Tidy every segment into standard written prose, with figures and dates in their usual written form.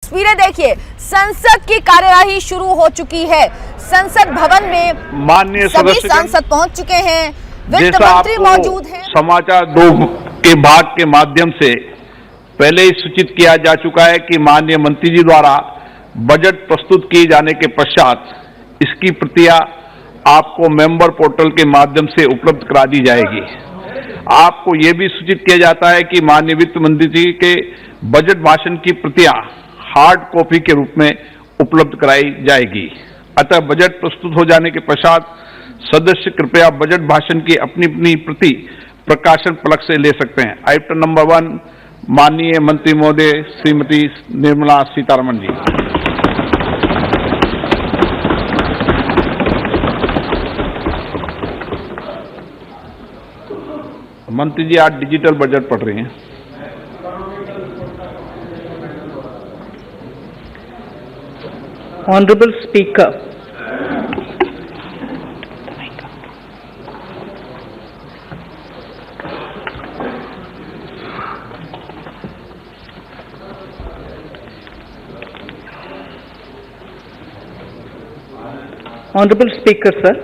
तस्वीरें देखिए, संसद की कार्यवाही शुरू हो चुकी है। संसद भवन में माननीय सभी सदस्य सांसद पहुंच चुके हैं, वित्त जैसा मंत्री आपको मौजूद हैं। समाचार 2 के भाग के माध्यम से पहले ही सूचित किया जा चुका है कि माननीय मंत्री जी द्वारा बजट प्रस्तुत किए जाने के पश्चात इसकी प्रतियां आपको मेंबर पोर्टल के माध्यम से उपलब्ध करा दी जाएगी। आपको यह भी सूचित किया जाता है कि माननीय वित्त मंत्री जी के बजट भाषण की प्रतियां हार्ड कॉपी के रूप में उपलब्ध कराई जाएगी। अतः बजट प्रस्तुत हो जाने के पश्चात सदस्य कृपया बजट भाषण की अपनी अपनी प्रति प्रकाशन फलक से ले सकते हैं। आइटम नंबर 1, माननीय मंत्री महोदय श्रीमती निर्मला सीतारमण जी। मंत्री जी आज डिजिटल बजट पढ़ रही हैं। Honorable Speaker, Honorable Speaker, sir,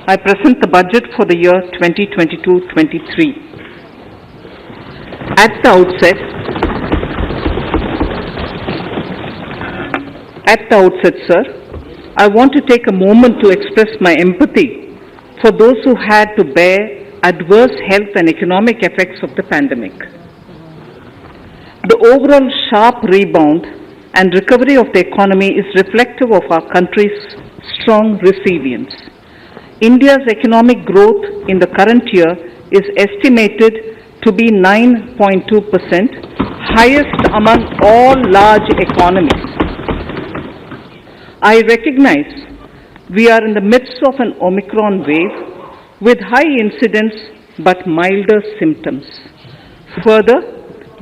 I present the budget for the year 2022-23. At the outset, sir, I want to take a moment to express my empathy for those who had to bear adverse health and economic effects of the pandemic. The overall sharp rebound and recovery of the economy is reflective of our country's strong resilience. India's economic growth in the current year is estimated to be 9.2%, highest among all large economies. I recognize we are in the midst of an Omicron wave with high incidence but milder symptoms. Further,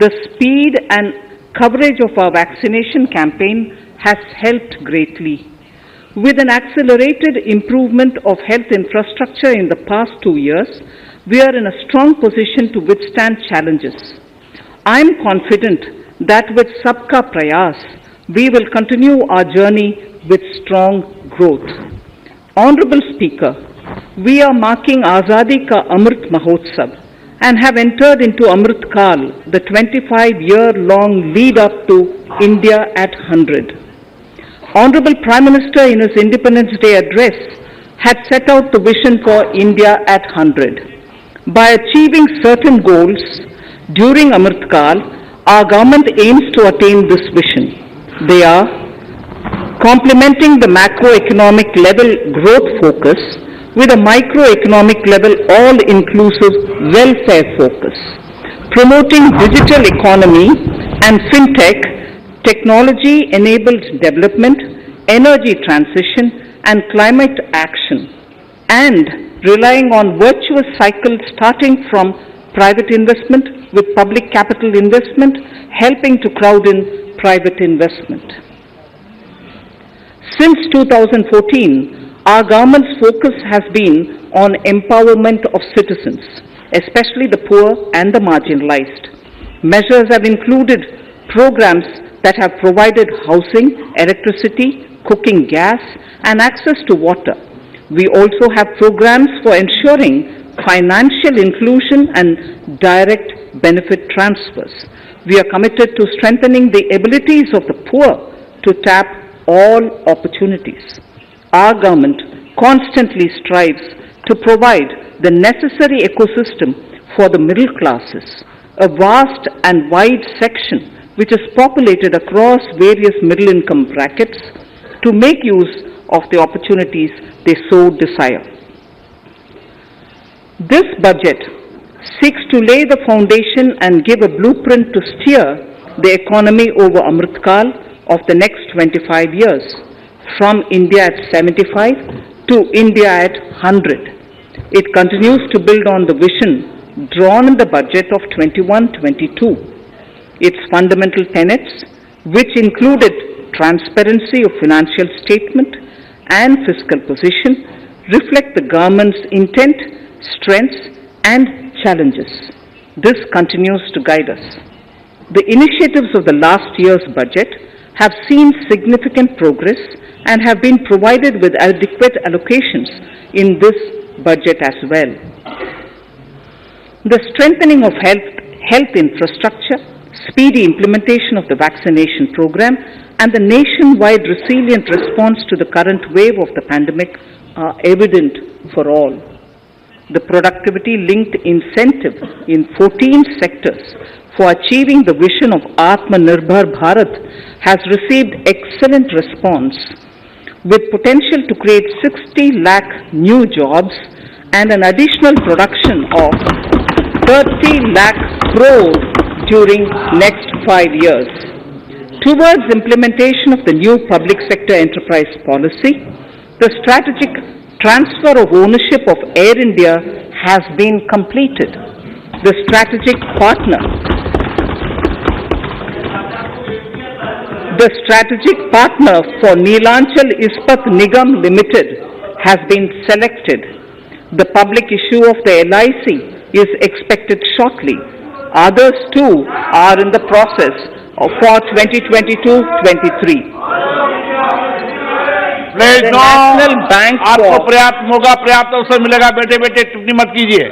the speed and coverage of our vaccination campaign has helped greatly. With an accelerated improvement of health infrastructure in the past 2 years, we are in a strong position to withstand challenges. I am confident that with Sabka Prayas, we will continue our journey with strong growth. Honorable Speaker, we are marking Azadi Ka Amrit Mahotsav and have entered into Amrit Kal, the 25-year-long lead up to India at 100. Honorable Prime Minister in his Independence Day address had set out the vision for India at 100. By achieving certain goals during Amrit Kal, our government aims to attain this vision. They are complementing the macroeconomic level growth focus with a microeconomic level all-inclusive welfare focus, promoting digital economy and fintech, technology-enabled development, energy transition, and climate action, and relying on virtuous cycles starting from private investment with public capital investment, helping to crowd in private investment. Since 2014, our government's focus has been on empowerment of citizens, especially the poor and the marginalized. Measures have included programs that have provided housing, electricity, cooking gas, and access to water. We also have programs for ensuring financial inclusion and direct benefit transfers. We are committed to strengthening the abilities of the poor to tap all opportunities. Our government constantly strives to provide the necessary ecosystem for the middle classes, a vast and wide section which is populated across various middle income brackets, to make use of the opportunities they so desire. This budget seeks to lay the foundation and give a blueprint to steer the economy over Amrit Kal of the next 25 years, from India at 75 to India at 100. It continues to build on the vision drawn in the budget of 21-22. Its fundamental tenets, which included transparency of financial statement and fiscal position, reflect the government's intent, strengths, and challenges. This continues to guide us. The initiatives of the last year's budget have seen significant progress and have been provided with adequate allocations in this budget as well. The strengthening of health infrastructure, speedy implementation of the vaccination program, and the nationwide resilient response to the current wave of the pandemic are evident for all. The productivity-linked incentive in 14 sectors for achieving the vision of Atmanirbhar Bharat has received excellent response, with potential to create 60 lakh new jobs and an additional production of 30 lakh crore during next 5 years. Towards implementation of the new public sector enterprise policy, the strategic transfer of ownership of Air India has been completed. The strategic partner for Neelachal Ispat Nigam Limited has been selected. The public issue of the LIC is expected shortly. Others too are in the process for 2022-23. Please The no, National Bank आपको for- पर्याप्त मौका, पर्याप्त अवसर मिलेगा। बेटे बेटे टिप्पणी मत कीजिए।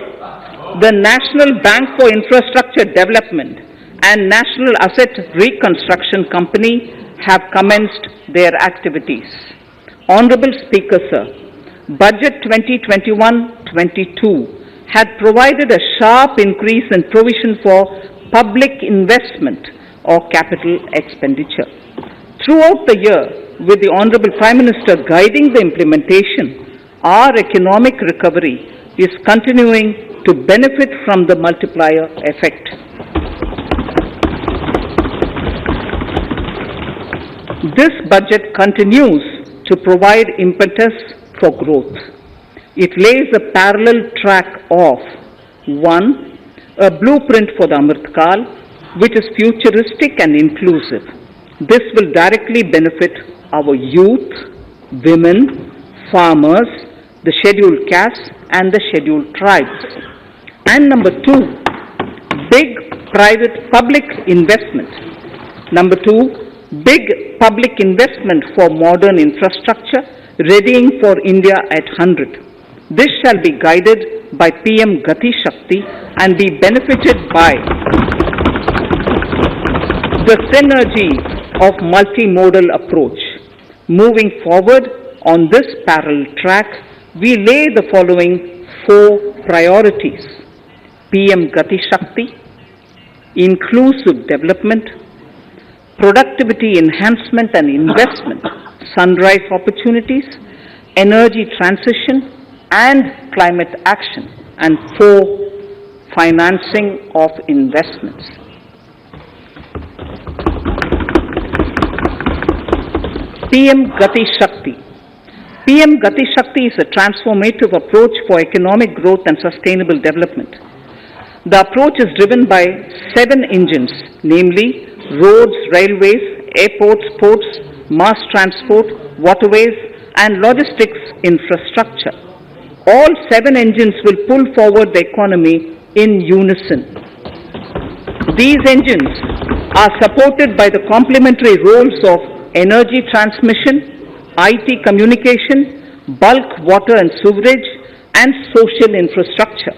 The National Bank for Infrastructure Development and National Asset Reconstruction Company have commenced their activities. Honorable Speaker, sir, Budget 2021-22 had provided a sharp increase in provision for public investment or capital expenditure. Throughout the year, with the Honorable Prime Minister guiding the implementation, our economic recovery is continuing to benefit from the multiplier effect. This budget continues to provide impetus for growth. It lays a parallel track of 1. A blueprint for the Amrit Kaal, which is futuristic and inclusive. This will directly benefit our youth, women, farmers, the scheduled castes and the scheduled tribes. And number 2, big private public investment. Number 2, big public investment for modern infrastructure, readying for India at 100. This shall be guided by PM Gati Shakti and be benefited by the synergy of multimodal approach. Moving forward on this parallel track, we lay the following 4 priorities: PM Gati Shakti, inclusive development, productivity enhancement and investment, sunrise opportunities, energy transition and climate action, and 4, financing of investments. PM Gati Shakti. PM Gati Shakti is a transformative approach for economic growth and sustainable development. The approach is driven by 7 engines, namely roads, railways, airports, ports, mass transport, waterways, and logistics infrastructure. All 7 engines will pull forward the economy in unison. These engines are supported by the complementary roles of energy transmission, IT communication, bulk water and sewerage, and social infrastructure.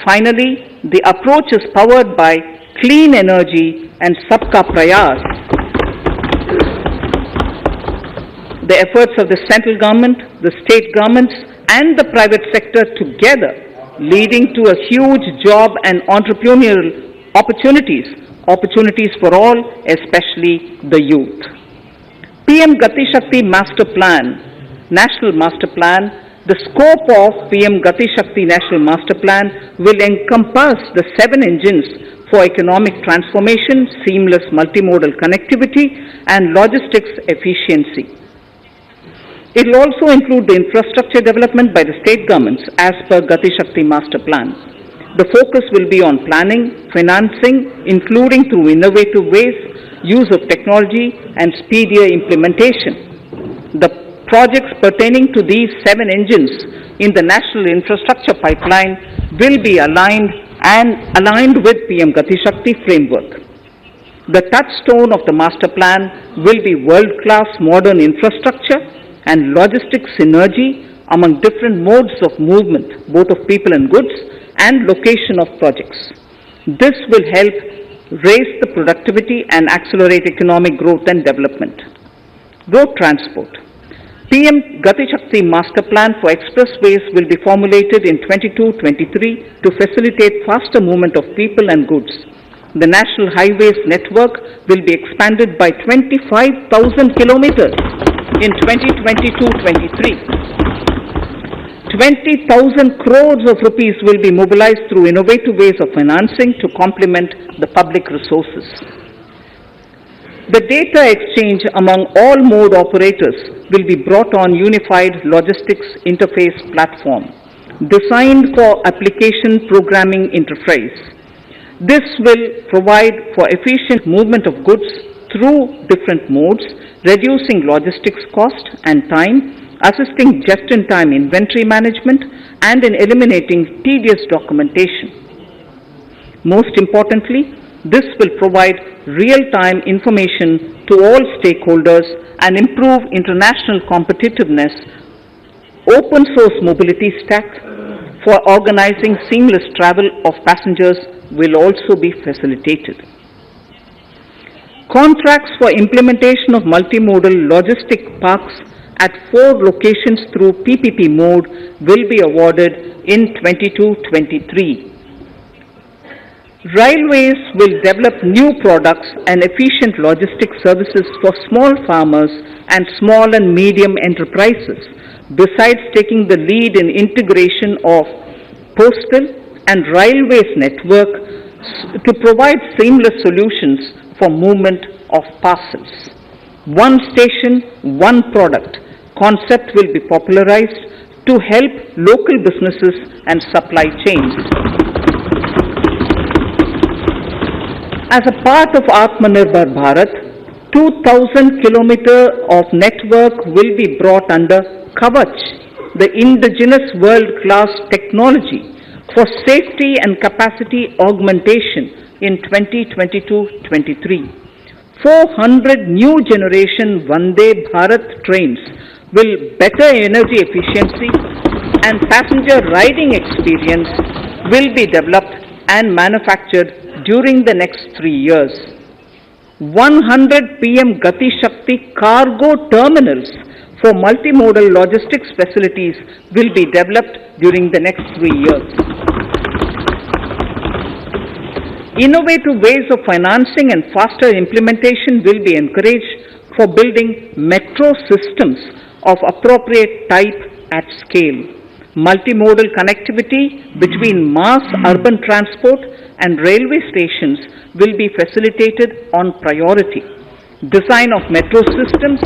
Finally, the approach is powered by clean energy and Sabka Prayas. The efforts of the central government, the state governments, and the private sector together, leading to a huge job and entrepreneurial opportunities for all, especially the youth. PM Gati Shakti Master Plan, National Master Plan. The scope of PM Gati Shakti National Master Plan will encompass the 7 engines for economic transformation, seamless multimodal connectivity, and logistics efficiency. It will also include the infrastructure development by the state governments as per Gati Shakti Master Plan. The focus will be on planning, financing, including through innovative ways, use of technology, and speedier implementation. The projects pertaining to these 7 engines in the national infrastructure pipeline will be aligned with PM Gati Shakti framework. The touchstone of the master plan will be world-class modern infrastructure and logistics synergy among different modes of movement, both of people and goods, and location of projects. This will help raise the productivity and accelerate economic growth and development. Road transport. PM Gati Shakti Master Plan for expressways will be formulated in 22-23 to facilitate faster movement of people and goods. The National Highways network will be expanded by 25,000 kilometers in 2022-23. 20,000 crores of rupees will be mobilized through innovative ways of financing to complement the public resources. The data exchange among all mode operators will be brought on unified logistics interface platform designed for application programming interface. This will provide for efficient movement of goods through different modes, reducing logistics cost and time, assisting just-in-time inventory management, and in eliminating tedious documentation. Most importantly, this will provide real-time information to all stakeholders and improve international competitiveness. Open source mobility stack for organizing seamless travel of passengers will also be facilitated. Contracts for implementation of multimodal logistic parks at 4 locations through PPP mode will be awarded in 22-23. Railways will develop new products and efficient logistic services for small farmers and small and medium enterprises, besides taking the lead in integration of postal and railways network to provide seamless solutions for movement of parcels. One station, one product concept will be popularized to help local businesses and supply chains. As a part of Atmanirbhar Bharat, 2,000 kilometers of network will be brought under Kavach, the indigenous world-class technology for safety and capacity augmentation in 2022-23. 400 new generation Vande Bharat trains will better energy efficiency and passenger riding experience will be developed and manufactured during the next 3 years. 100 PM Gati Shakti cargo terminals for multimodal logistics facilities will be developed during the next 3 years. Innovative ways of financing and faster implementation will be encouraged for building metro systems of appropriate type at scale. Multimodal connectivity between mass urban transport and railway stations will be facilitated on priority. Design of metro systems,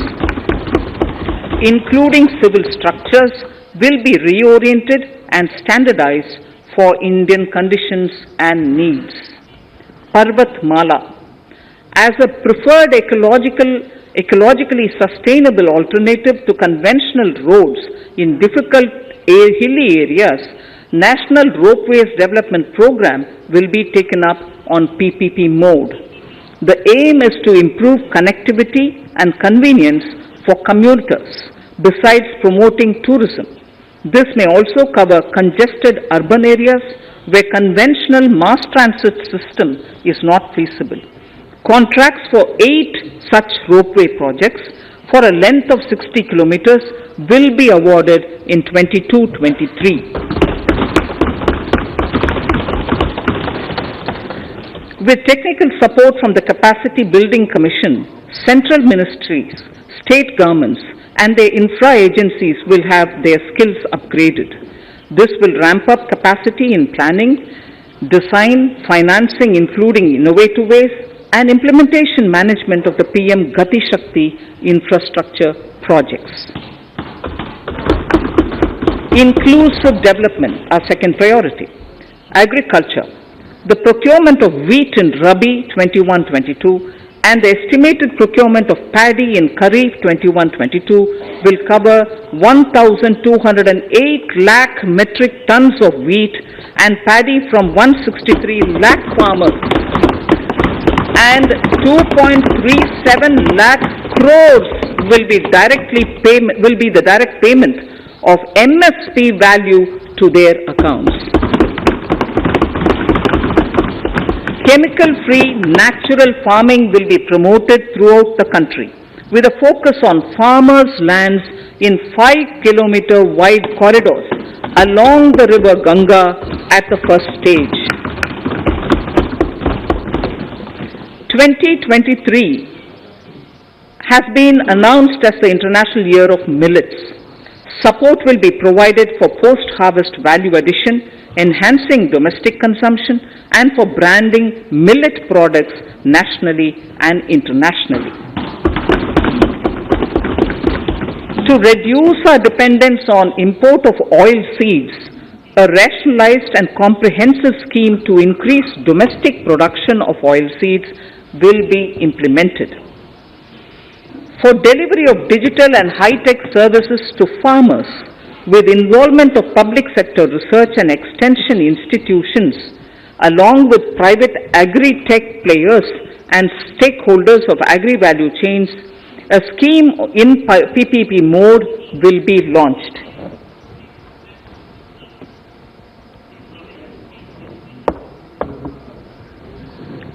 including civil structures, will be reoriented and standardized for Indian conditions and needs. Parvat Mala. As a preferred ecologically sustainable alternative to conventional roads in difficult hilly areas, National Ropeways Development Program will be taken up on PPP mode. The aim is to improve connectivity and convenience for commuters, besides promoting tourism. This may also cover congested urban areas where conventional mass transit system is not feasible. Contracts for 8 such ropeway projects for a length of 60 kilometers will be awarded in 22-23. With technical support from the Capacity Building Commission, central ministries, state governments, and their infra agencies will have their skills upgraded. This will ramp up capacity in planning, design, financing, including innovative ways, and implementation management of the PM Gati Shakti infrastructure projects. Inclusive development, our second priority. Agriculture. The procurement of wheat in Rabi 21-22 and the estimated procurement of paddy in Kharif 21-22 will cover 1,208 lakh metric tons of wheat and paddy from 163 lakh farmers and 2.37 lakh crores will be the direct payment of MSP value to their accounts. Chemical-free natural farming will be promoted throughout the country with a focus on farmers' lands in 5-kilometer wide corridors along the river Ganga at the first stage. 2023 has been announced as the International Year of Millets. Support will be provided for post-harvest value addition, enhancing domestic consumption, and for branding millet products nationally and internationally. To reduce our dependence on import of oil seeds, a rationalized and comprehensive scheme to increase domestic production of oil seeds will be implemented. For delivery of digital and high-tech services to farmers with involvement of public sector research and extension institutions along with private agri-tech players and stakeholders of agri-value chains, a scheme in PPP mode will be launched.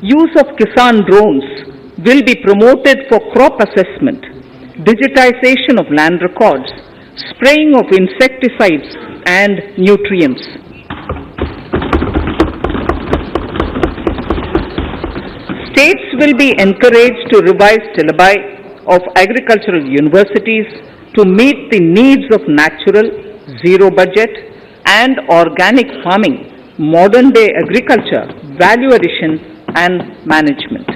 Use of Kisan drones will be promoted for crop assessment, digitization of land records, spraying of insecticides and nutrients. States will be encouraged to revise syllabi of agricultural universities to meet the needs of natural, zero budget and organic farming, modern day agriculture, value addition and management.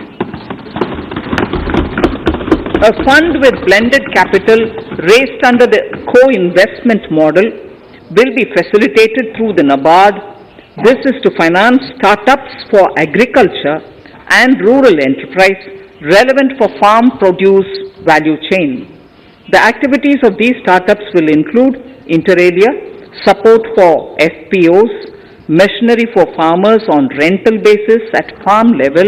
A fund with blended capital raised under the co-investment model will be facilitated through the NABARD. This is to finance startups for agriculture and rural enterprise relevant for farm produce value chain. The activities of these startups will include inter alia, support for FPOs, machinery for farmers on rental basis at farm level,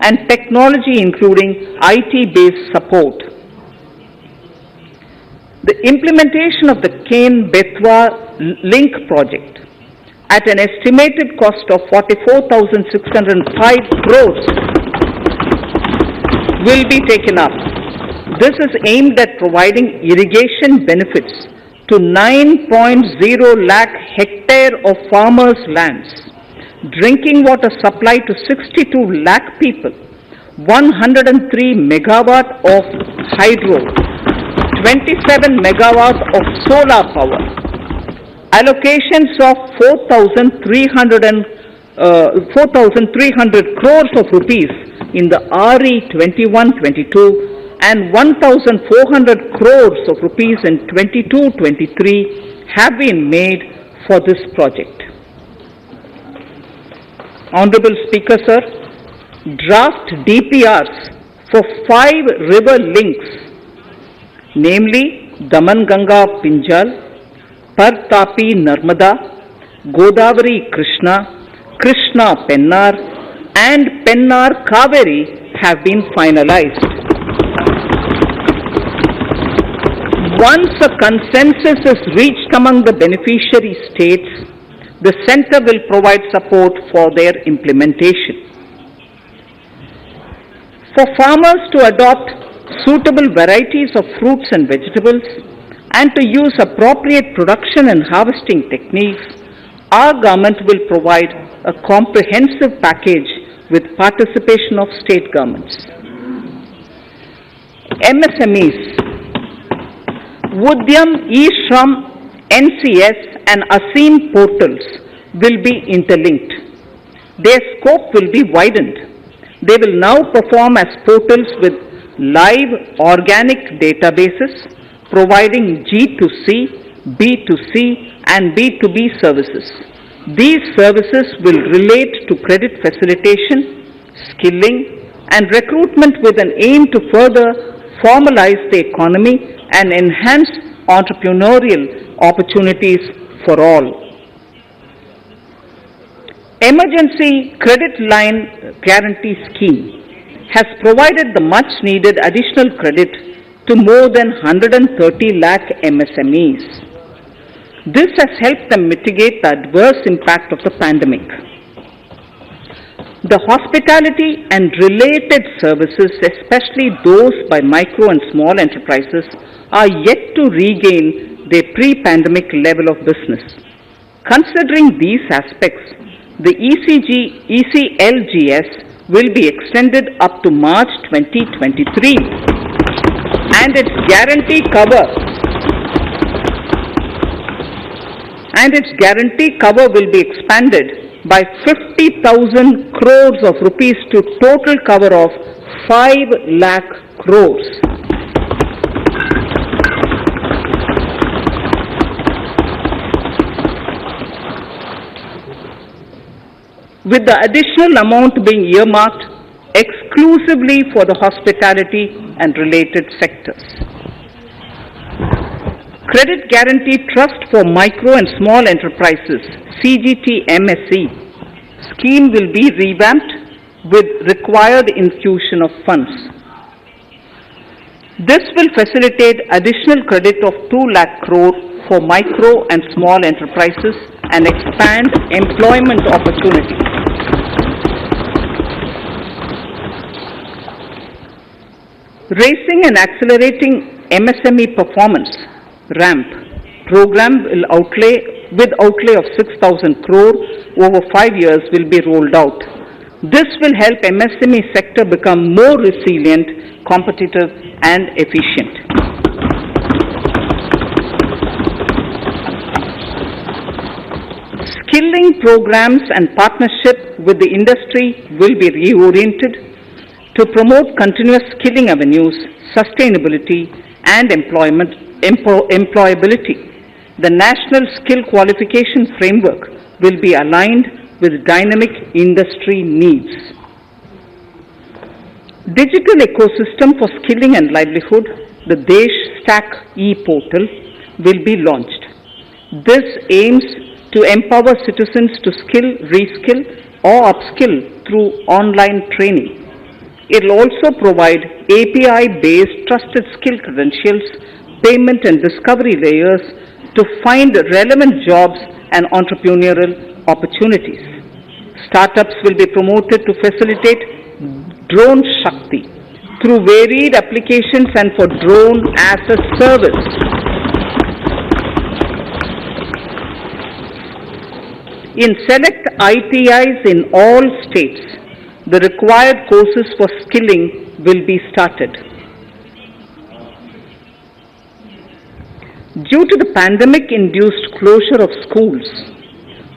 and technology including IT-based support. The implementation of the Ken-Betwa link project at an estimated cost of 44,605 crores will be taken up. This is aimed at providing irrigation benefits to 9.0 lakh hectare of farmers' lands, drinking water supply to 62 lakh people, 103 megawatt of hydro, 27 megawatt of solar power, allocations of 4,300 crores of rupees in the RE 21-22 and 1,400 crores of rupees in 22-23 have been made for this project. Honorable Speaker, sir, draft DPRs for 5 river links, namely Daman-Ganga Pinjal, Par-Tapi Narmada, Godavari Krishna, Krishna Pennar, and Pennar Kaveri have been finalized. Once a consensus is reached among the beneficiary states, the Centre will provide support for their implementation. For farmers to adopt suitable varieties of fruits and vegetables and to use appropriate production and harvesting techniques, our government will provide a comprehensive package with participation of state governments. MSMEs, Udyam, eShram, NCS and ASEEM portals will be interlinked. Their scope will be widened. They will now perform as portals with live organic databases, providing G2C, B2C and B2B services. These services will relate to credit facilitation, skilling and recruitment with an aim to further formalize the economy and enhance entrepreneurial opportunities for all. Emergency Credit Line Guarantee Scheme has provided the much needed additional credit to more than 130 lakh MSMEs. This has helped them mitigate the adverse impact of the pandemic. The hospitality and related services, especially those by micro and small enterprises, are yet to regain their pre-pandemic level of business. Considering these aspects, the ECLGS will be extended up to March 2023 and its guarantee cover will be expanded by 50,000 crores of rupees to total cover of 5 lakh crores. With the additional amount being earmarked exclusively for the hospitality and related sectors. Credit Guarantee Trust for Micro and Small Enterprises, CGTMSE, scheme will be revamped with required infusion of funds. This will facilitate additional credit of 2 lakh crore for micro and small enterprises and expand employment opportunities. Raising and accelerating MSME performance, RAMP, program will outlay of 6,000 crore over 5 years will be rolled out. This will help MSME sector become more resilient, competitive and efficient. Skilling programs and partnership with the industry will be reoriented to promote continuous skilling avenues, sustainability and employability. The National Skill Qualification Framework will be aligned with dynamic industry needs. Digital ecosystem for skilling and livelihood, the Desh Stack e-portal, will be launched. This aims to empower citizens to skill, reskill or upskill through online training. It will also provide API-based trusted skill credentials, payment and discovery layers to find relevant jobs and entrepreneurial opportunities. Startups will be promoted to facilitate Drone Shakti through varied applications and for drone as a service. In select ITIs in all states, the required courses for skilling will be started. Due to the pandemic-induced closure of schools,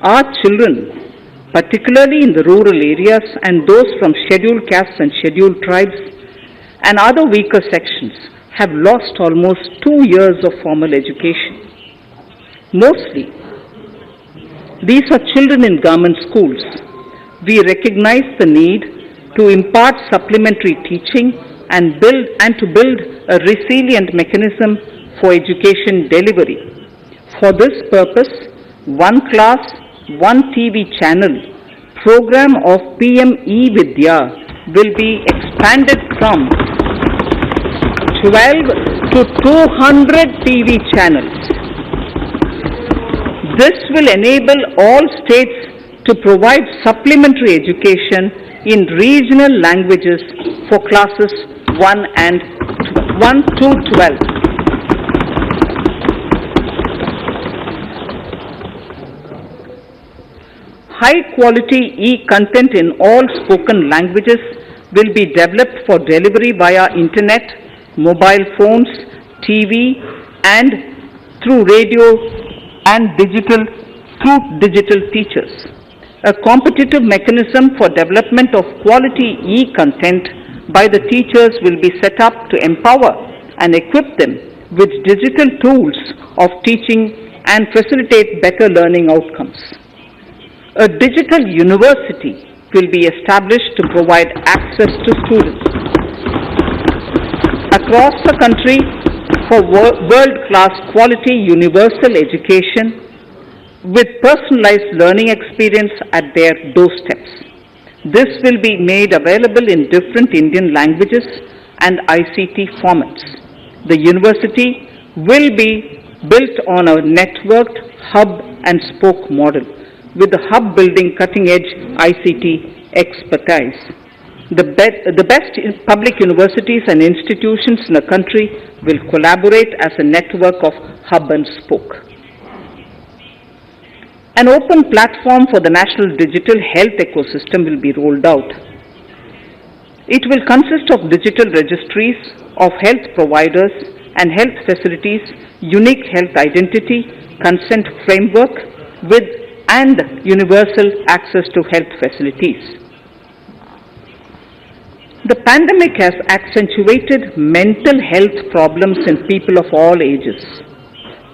our children, particularly in the rural areas and those from scheduled castes and scheduled tribes and other weaker sections, have lost almost 2 years of formal education. Mostly, these are children in government schools. We recognize the need to impart supplementary teaching and to build a resilient mechanism for education delivery. For this purpose, One Class, One TV channel program of PM E-Vidya will be expanded from 12 to 200 TV channels. This will enable all states to provide supplementary education in regional languages for classes 1 to 12. High quality e-content in all spoken languages will be developed for delivery via internet, mobile phones, TV and through radio and digital teachers. A competitive mechanism for development of quality e-content by the teachers will be set up to empower and equip them with digital tools of teaching and facilitate better learning outcomes. A digital university will be established to provide access to students across the country for world-class quality universal education with personalized learning experience at their doorsteps. This will be made available in different Indian languages and ICT formats. The university will be built on a networked hub and spoke model, with the hub building cutting-edge ICT expertise. The best public universities and institutions in the country will collaborate as a network of hub and spoke. An open platform for the national digital health ecosystem will be rolled out. It will consist of digital registries of health providers and health facilities, unique health identity, consent framework and universal access to health facilities. The pandemic has accentuated mental health problems in people of all ages.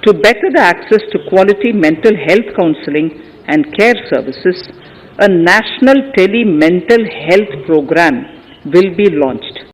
To better the access to quality mental health counseling and care services, a national tele-mental health program will be launched.